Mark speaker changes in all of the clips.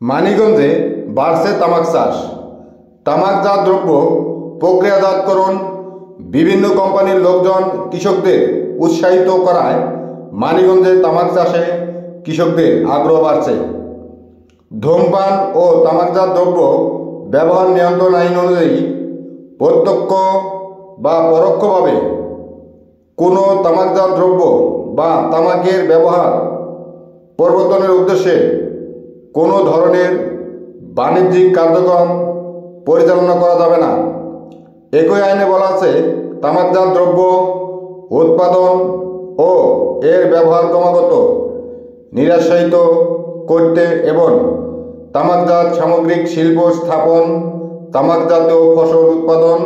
Speaker 1: মানিকগঞ্জে বাড়ছে তামাক চাষ। তামাকজাত দ্রব্য প্রক্রিয়াজাতকরণ বিভিন্ন কোম্পানির লোকজন কৃষকদের উৎসাহিত করায় মানিকগঞ্জে তামাক চাষে কৃষকদের আগ্রহ বাড়ছে। ধূমপান ও তামাকজাত দ্রব্য ব্যবহার নিয়ন্ত্রণ আইন অনুযায়ী প্রত্যক্ষ বা পরোক্ষভাবে কোনো তামাকজাত দ্রব্য বা তামাকের ব্যবহার প্রবর্তনের উদ্দেশ্যে কোনো ধরনের বাণিজ্যিক কার্যক্রম পরিচালনা করা যাবে না। একই আইনে বলা আছে, তামাকজাত দ্রব্য উৎপাদন ও এর ব্যবহার ক্রমাগত নিরুৎসাহিত করতে এবং তামাকজাত সামগ্রিক শিল্প স্থাপন, তামাকজাত ফসল উৎপাদন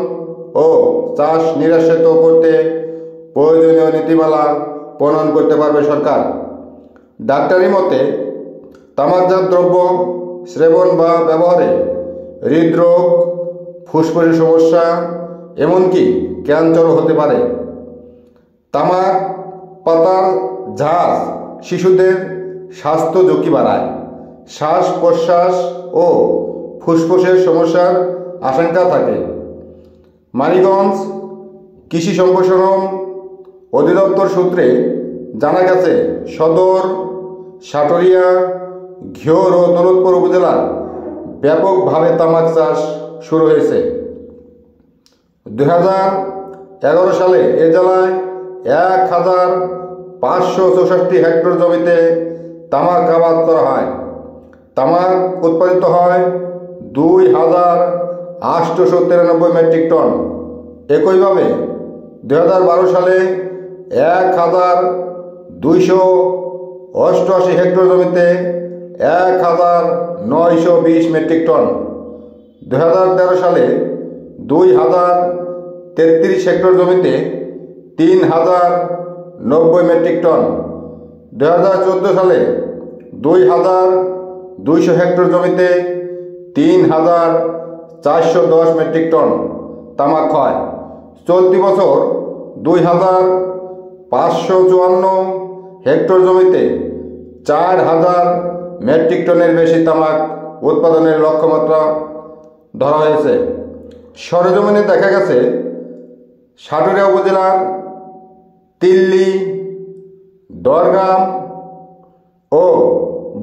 Speaker 1: ও চাষ নিরুৎসাহিত করতে প্রয়োজনীয় নীতিমালা প্রণয়ন করতে পারবে সরকার। ডাক্তারি মতে তামাকজাত দ্রব্য সেবন বা ব্যবহারে হৃদরোগ, ফুসফুসের সমস্যা, এমনকি ক্যান্সারও হতে পারে। তামাক পাতার ঝাঁজ শিশুদের স্বাস্থ্য ঝুঁকি বাড়ায়, শ্বাস প্রশ্বাস ও ফুসফুসের সমস্যার আশঙ্কা থাকে। মানিকগঞ্জ কৃষি সম্প্রসারণ অধিদপ্তর সূত্রে জানা গেছে, সদর, সাটুরিয়া, ঘিওর ও দৌলতপুর উপজেলায় ব্যাপকভাবে তামাক চাষ শুরু হয়েছে। 2011 সালে এ জেলায় 1564 হেক্টর জমিতে তামাক আবাদ করা হয়। তামাক উৎপাদিত হয় 2893 মেট্রিক টন। একইভাবে 2012 সালে 1288 হেক্টর জমিতে 1920 মেট্রিক টন। 2013 সালে 2033 হেক্টর জমিতে 3090 মেট্রিক টন। 2014 সালে 2200 হেক্টর জমিতে 3410 মেট্রিক টন তামাক হয়। চলতি বছর 2554 হেক্টর জমিতে 4000 মেট্রিক টনের বেশি তামাক উৎপাদনের লক্ষ্যমাত্রা ধরা হয়েছে। সরেজমিনে দেখা গেছে, সাটুরিয়া উপজেলার তিল্লি, দরগাম ও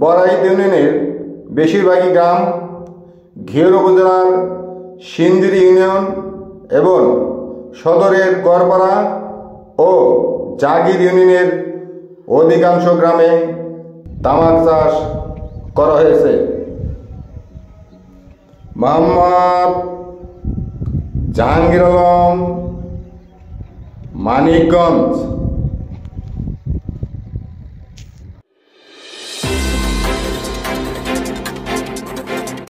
Speaker 1: বড়াইত ইউনিয়নের বেশিরভাগই গ্রাম, ঘিওর উপজেলার সিন্দিরি ইউনিয়ন এবং সদরের গড়পাড়া ও জাগির ইউনিয়নের অধিকাংশ গ্রামে তামাক চাষ করা হয়েছে। মোহাম্মদ জাহাঙ্গীর আলম, মানিকগঞ্জ।